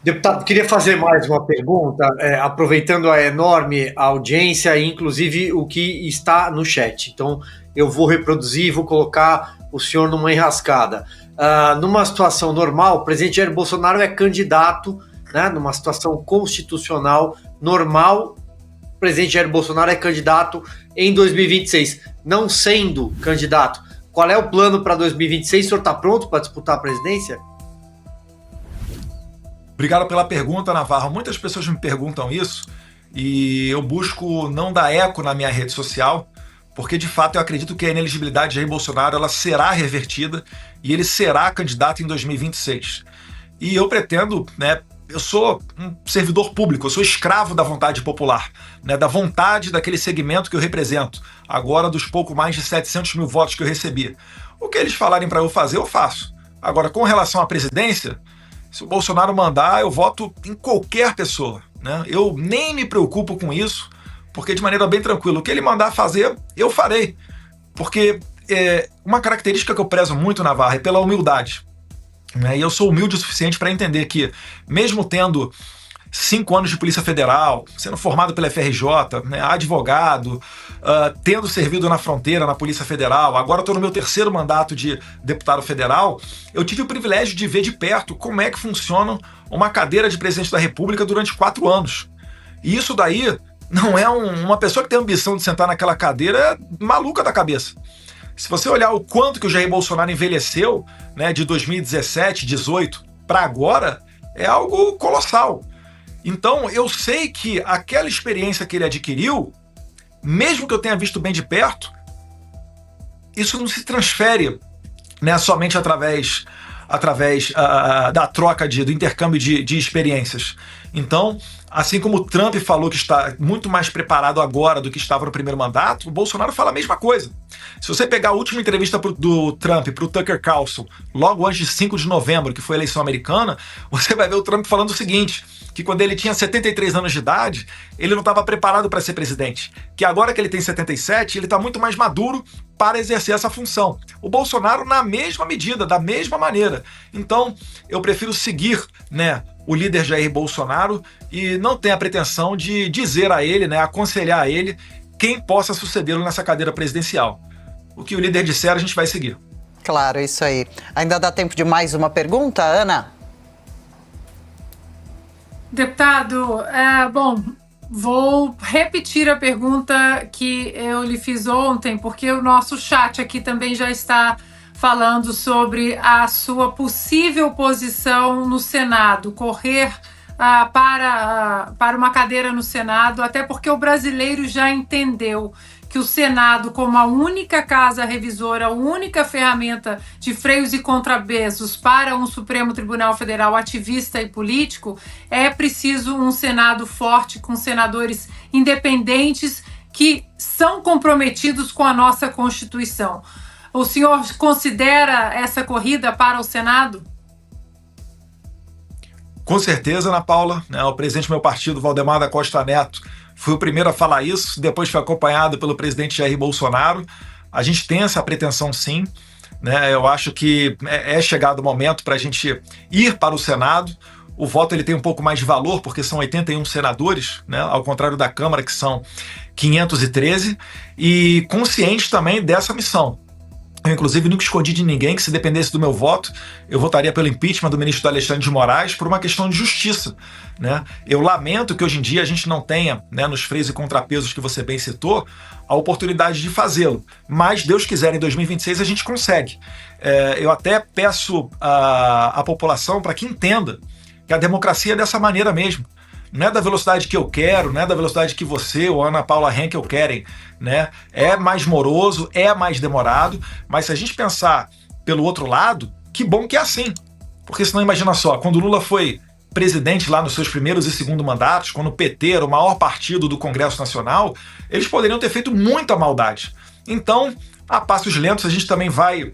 Deputado, queria fazer mais uma pergunta, aproveitando a enorme audiência e inclusive o que está no chat. Então, eu vou reproduzir e vou colocar o senhor numa enrascada. Numa situação normal, o presidente Jair Bolsonaro é candidato, né, numa situação constitucional normal, o presidente Jair Bolsonaro é candidato em 2026. Não sendo candidato, qual é o plano para 2026? O senhor está pronto para disputar a presidência? Obrigado pela pergunta, Navarro. Muitas pessoas me perguntam isso e eu busco não dar eco na minha rede social, porque de fato eu acredito que a inelegibilidade de Jair Bolsonaro ela será revertida e ele será candidato em 2026. E eu pretendo, né, eu sou um servidor público, eu sou escravo da vontade popular, né, da vontade daquele segmento que eu represento, agora dos pouco mais de 700 mil votos que eu recebi. O que eles falarem para eu fazer, eu faço. Agora, com relação à presidência, se o Bolsonaro mandar, eu voto em qualquer pessoa, né? Eu nem me preocupo com isso, porque de maneira bem tranquila, o que ele mandar fazer, eu farei. Porque uma característica que eu prezo muito, Navarro, é pela humildade, né? E eu sou humilde o suficiente para entender que, mesmo tendo 5 anos de Polícia Federal, sendo formado pela FRJ, né, advogado, tendo servido na fronteira, na Polícia Federal, agora estou no meu 3º mandato de deputado federal, eu tive o privilégio de ver de perto como é que funciona uma cadeira de presidente da República durante 4 anos. E isso daí não é uma pessoa que tem a ambição de sentar naquela cadeira maluca da cabeça. Se você olhar o quanto que o Jair Bolsonaro envelheceu, né, de 2017, 2018 para agora, é algo colossal. Então, eu sei que aquela experiência que ele adquiriu, mesmo que eu tenha visto bem de perto, isso não se transfere, né, somente através da troca, do intercâmbio de experiências. Então, assim como o Trump falou que está muito mais preparado agora do que estava no primeiro mandato, o Bolsonaro fala a mesma coisa. Se você pegar a última entrevista do Trump para o Tucker Carlson, logo antes de 5 de novembro, que foi a eleição americana, você vai ver o Trump falando o seguinte, que quando ele tinha 73 anos de idade, ele não estava preparado para ser presidente. Que agora que ele tem 77, ele está muito mais maduro para exercer essa função. O Bolsonaro na mesma medida, da mesma maneira. Então, eu prefiro seguir, né, o líder Jair Bolsonaro e não tenho a pretensão de dizer a ele, né, aconselhar a ele quem possa sucedê-lo nessa cadeira presidencial. O que o líder disser, a gente vai seguir. Claro, isso aí. Ainda dá tempo de mais uma pergunta, Ana? Deputado, vou repetir a pergunta que eu lhe fiz ontem, porque o nosso chat aqui também já está falando sobre a sua possível posição no Senado, correr para uma cadeira no Senado, até porque o brasileiro já entendeu que o Senado, como a única casa revisora, a única ferramenta de freios e contrapesos para um Supremo Tribunal Federal ativista e político, é preciso um Senado forte, com senadores independentes que são comprometidos com a nossa Constituição. O senhor considera essa corrida para o Senado? Com certeza, Ana Paula, né, o presidente do meu partido, Valdemar da Costa Neto, foi o primeiro a falar isso, depois foi acompanhado pelo presidente Jair Bolsonaro. A gente tem essa pretensão sim, né? Eu acho que é chegado o momento para a gente ir para o Senado. O voto ele tem um pouco mais de valor, porque são 81 senadores, né? Ao contrário da Câmara, que são 513, e consciente também dessa missão. Eu, inclusive, nunca escondi de ninguém que, se dependesse do meu voto, eu votaria pelo impeachment do ministro Alexandre de Moraes por uma questão de justiça, né? Eu lamento que hoje em dia a gente não tenha, né, nos freios e contrapesos que você bem citou, a oportunidade de fazê-lo. Mas, Deus quiser, em 2026 a gente consegue. Eu até peço à população para que entenda que a democracia é dessa maneira mesmo. Não é da velocidade que eu quero, não é da velocidade que você ou a Ana Paula Henkel querem, né? É mais moroso, é mais demorado, mas se a gente pensar pelo outro lado, que bom que é assim. Porque senão, imagina só, quando o Lula foi presidente lá nos seus primeiros e segundo mandatos, quando o PT era o maior partido do Congresso Nacional, eles poderiam ter feito muita maldade. Então, a passos lentos, a gente também vai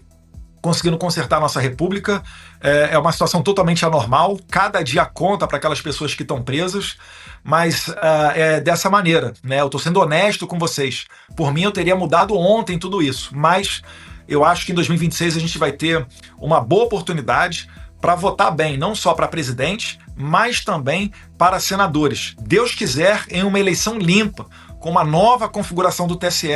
conseguindo consertar a nossa república. É uma situação totalmente anormal, cada dia conta para aquelas pessoas que estão presas, mas é dessa maneira, né? Eu estou sendo honesto com vocês. Por mim, eu teria mudado ontem tudo isso, mas eu acho que em 2026 a gente vai ter uma boa oportunidade para votar bem, não só para presidente, mas também para senadores. Deus quiser, em uma eleição limpa, com uma nova configuração do TSE,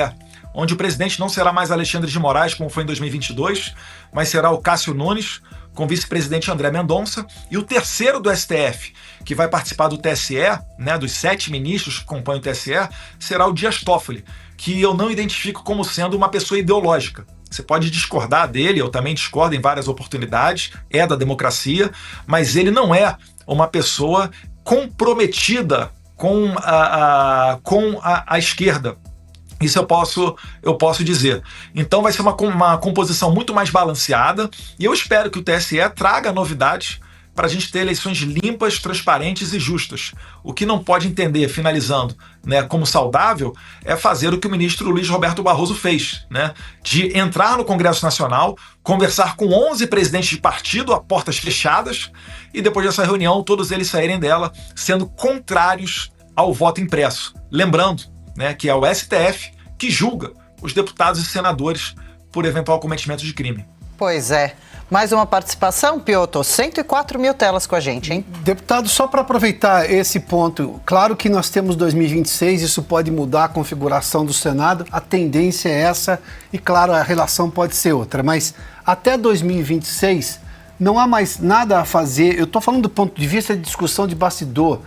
onde o presidente não será mais Alexandre de Moraes, como foi em 2022, mas será o Cássio Nunes, com o vice-presidente André Mendonça, e o terceiro do STF, que vai participar do TSE, né, dos 7 ministros que compõem o TSE, será o Dias Toffoli, que eu não identifico como sendo uma pessoa ideológica. Você pode discordar dele, eu também discordo em várias oportunidades, é da democracia, mas ele não é uma pessoa comprometida com a esquerda. Isso eu posso dizer. Então vai ser uma composição muito mais balanceada e eu espero que o TSE traga novidades para a gente ter eleições limpas, transparentes e justas. O que não pode entender, finalizando, né, como saudável, é fazer o que o ministro Luiz Roberto Barroso fez, né, de entrar no Congresso Nacional, conversar com 11 presidentes de partido a portas fechadas e depois dessa reunião todos eles saírem dela sendo contrários ao voto impresso. Lembrando, né, que é o STF que julga os deputados e senadores por eventual cometimento de crime. Pois é. Mais uma participação, Piotr? 104 mil telas com a gente, hein? Deputado, só para aproveitar esse ponto, claro que nós temos 2026, isso pode mudar a configuração do Senado, a tendência é essa e, claro, a relação pode ser outra, mas até 2026 não há mais nada a fazer. Eu estou falando do ponto de vista de discussão de bastidor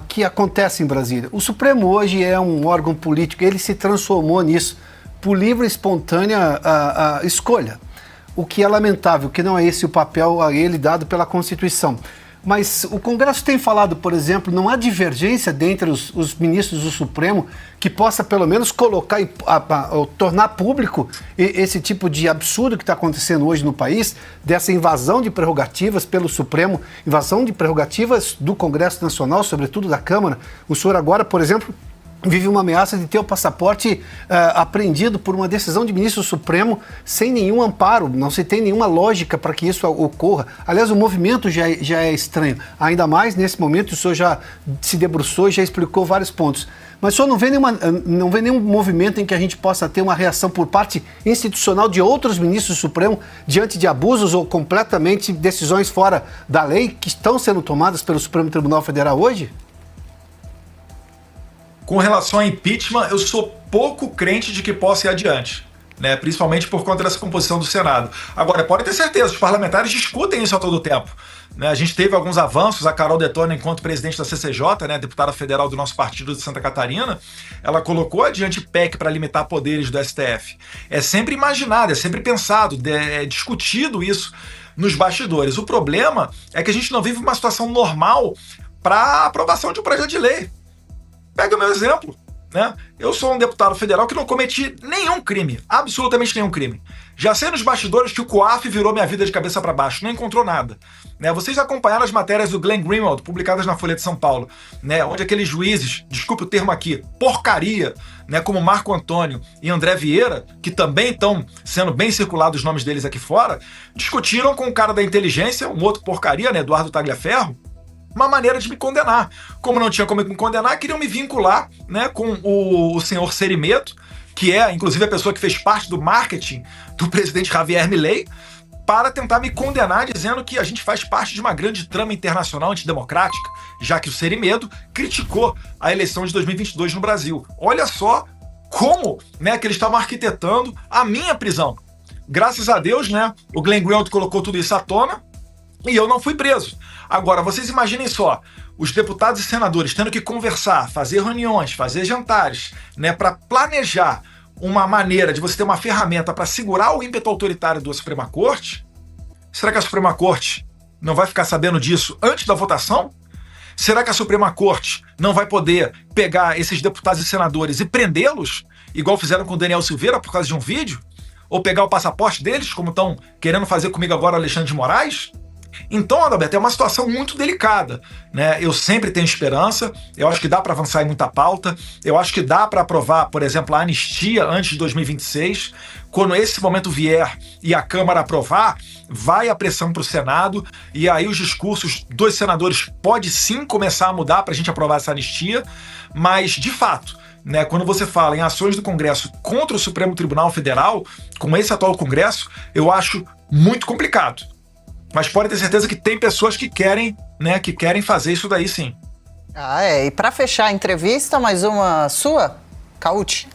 que acontece em Brasília. O Supremo hoje é um órgão político, ele se transformou nisso por livre e espontânea escolha. O que é lamentável, que não é esse o papel a ele dado pela Constituição. Mas o Congresso tem falado, por exemplo, não há divergência dentre os ministros do Supremo que possa pelo menos colocar ou tornar público esse tipo de absurdo que está acontecendo hoje no país, dessa invasão de prerrogativas pelo Supremo, invasão de prerrogativas do Congresso Nacional, sobretudo da Câmara. O senhor agora, por exemplo, vive uma ameaça de ter o passaporte apreendido por uma decisão de ministro Supremo sem nenhum amparo, não se tem nenhuma lógica para que isso ocorra. Aliás, o movimento já é estranho, ainda mais nesse momento o senhor já se debruçou e já explicou vários pontos. Mas o senhor não vê nenhum movimento em que a gente possa ter uma reação por parte institucional de outros ministros do Supremo diante de abusos ou completamente decisões fora da lei que estão sendo tomadas pelo Supremo Tribunal Federal hoje? Com relação ao impeachment, eu sou pouco crente de que possa ir adiante, né? Principalmente por conta dessa composição do Senado. Agora, pode ter certeza, os parlamentares discutem isso a todo tempo, né? A gente teve alguns avanços, a Carol Detona, enquanto presidente da CCJ, né, deputada federal do nosso partido de Santa Catarina, ela colocou adiante PEC para limitar poderes do STF. É sempre imaginado, é sempre pensado, é discutido isso nos bastidores. O problema é que a gente não vive uma situação normal para aprovação de um projeto de lei. Pega o meu exemplo, né? Eu sou um deputado federal que não cometi nenhum crime, absolutamente nenhum crime. Já sei nos bastidores que o COAF virou minha vida de cabeça para baixo, não encontrou nada, né? Vocês acompanharam as matérias do Glenn Greenwald, publicadas na Folha de São Paulo, né? Onde aqueles juízes, desculpe o termo aqui, porcaria, né? Como Marco Antônio e André Vieira, que também estão sendo bem circulados os nomes deles aqui fora, discutiram com o cara da inteligência, um outro porcaria, né? Eduardo Tagliaferro, uma maneira de me condenar. Como não tinha como me condenar, queriam me vincular, né, com o senhor Cerimedo, que é, inclusive, a pessoa que fez parte do marketing do presidente Javier Milei, para tentar me condenar, dizendo que a gente faz parte de uma grande trama internacional antidemocrática, já que o Cerimedo criticou a eleição de 2022 no Brasil. Olha só como, né, que eles estavam arquitetando a minha prisão. Graças a Deus, né, o Glenn Greenwald colocou tudo isso à tona e eu não fui preso. Agora, vocês imaginem só, os deputados e senadores tendo que conversar, fazer reuniões, fazer jantares, né, para planejar uma maneira de você ter uma ferramenta para segurar o ímpeto autoritário da Suprema Corte. Será que a Suprema Corte não vai ficar sabendo disso antes da votação? Será que a Suprema Corte não vai poder pegar esses deputados e senadores e prendê-los, igual fizeram com o Daniel Silveira por causa de um vídeo? Ou pegar o passaporte deles, como estão querendo fazer comigo agora o Alexandre de Moraes? Então, Adalberto, é uma situação muito delicada, né? Eu sempre tenho esperança, eu acho que dá para avançar em muita pauta, eu acho que dá para aprovar, por exemplo, a anistia antes de 2026. Quando esse momento vier e a Câmara aprovar, vai a pressão para o Senado e aí os discursos dos senadores pode sim começar a mudar para a gente aprovar essa anistia, mas, de fato, né, quando você fala em ações do Congresso contra o Supremo Tribunal Federal, com esse atual Congresso, eu acho muito complicado. Mas pode ter certeza que tem pessoas que querem, né, que querem fazer isso daí sim. E para fechar a entrevista, mais uma sua, Cauti.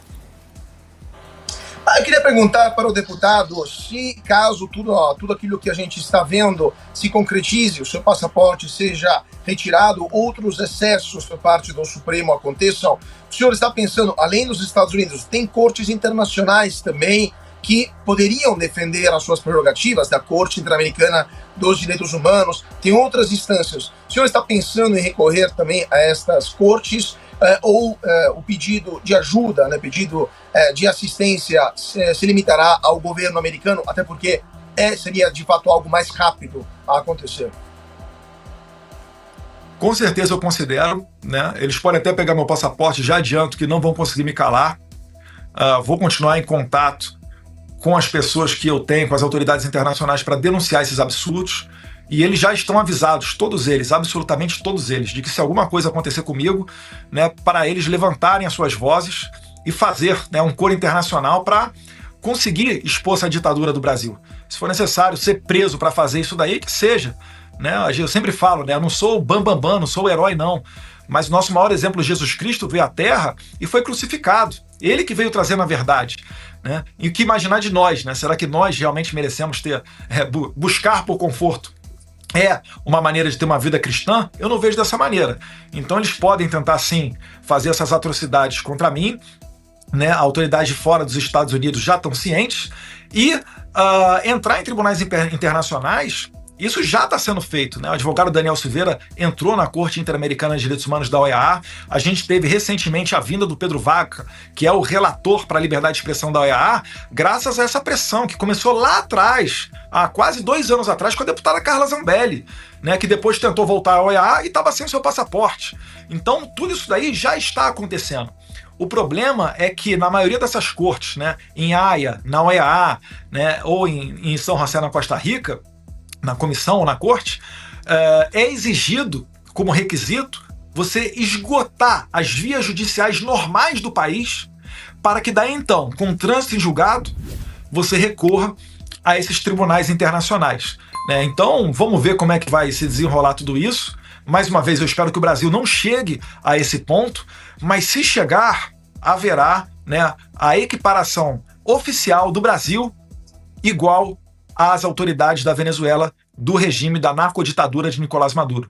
Eu queria perguntar para o deputado se, caso tudo aquilo que a gente está vendo se concretize, o seu passaporte seja retirado, outros excessos por parte do Supremo aconteçam, o senhor está pensando, além dos Estados Unidos, tem cortes internacionais também que poderiam defender as suas prerrogativas, da Corte Interamericana dos Direitos Humanos, tem outras instâncias. O senhor está pensando em recorrer também a estas cortes, ou o pedido de ajuda, né, pedido de assistência se limitará ao governo americano, até porque seria de fato algo mais rápido a acontecer? Com certeza eu considero, né? Eles podem até pegar meu passaporte, já adianto que não vão conseguir me calar. Vou continuar em contato com as pessoas que eu tenho, com as autoridades internacionais, para denunciar esses absurdos. E eles já estão avisados, todos eles, absolutamente todos eles, de que se alguma coisa acontecer comigo, né, para eles levantarem as suas vozes e fazer, né, um coro internacional para conseguir expor essa ditadura do Brasil. Se for necessário ser preso para fazer isso daí, que seja. Né? Eu sempre falo, né, eu não sou o bambambam, não sou o herói, não. Mas o nosso maior exemplo, Jesus Cristo, veio à Terra e foi crucificado. Ele que veio trazendo a verdade. Né? E o que imaginar de nós? Né? Será que nós realmente merecemos buscar por conforto uma maneira de ter uma vida cristã? Eu não vejo dessa maneira. Então eles podem tentar, sim, fazer essas atrocidades contra mim, né? A autoridade de fora dos Estados Unidos já estão cientes, e entrar em tribunais internacionais, isso já está sendo feito, né? O advogado Daniel Silveira entrou na Corte Interamericana de Direitos Humanos da OEA. A gente teve recentemente a vinda do Pedro Vaca, que é o relator para a liberdade de expressão da OEA, graças a essa pressão que começou lá atrás, há quase 2 anos atrás, com a deputada Carla Zambelli, né, que depois tentou voltar à OEA e estava sem seu passaporte. Então, tudo isso daí já está acontecendo. O problema é que na maioria dessas cortes, né, em Haia, na OEA, né, ou em São José, na Costa Rica, na comissão ou na corte, é exigido como requisito você esgotar as vias judiciais normais do país para que daí então, com trânsito em julgado, você recorra a esses tribunais internacionais. Né? Então, vamos ver como é que vai se desenrolar tudo isso. Mais uma vez, eu espero que o Brasil não chegue a esse ponto, mas se chegar, haverá, né, a equiparação oficial do Brasil igual às autoridades da Venezuela, do regime da narcoditadura de Nicolás Maduro.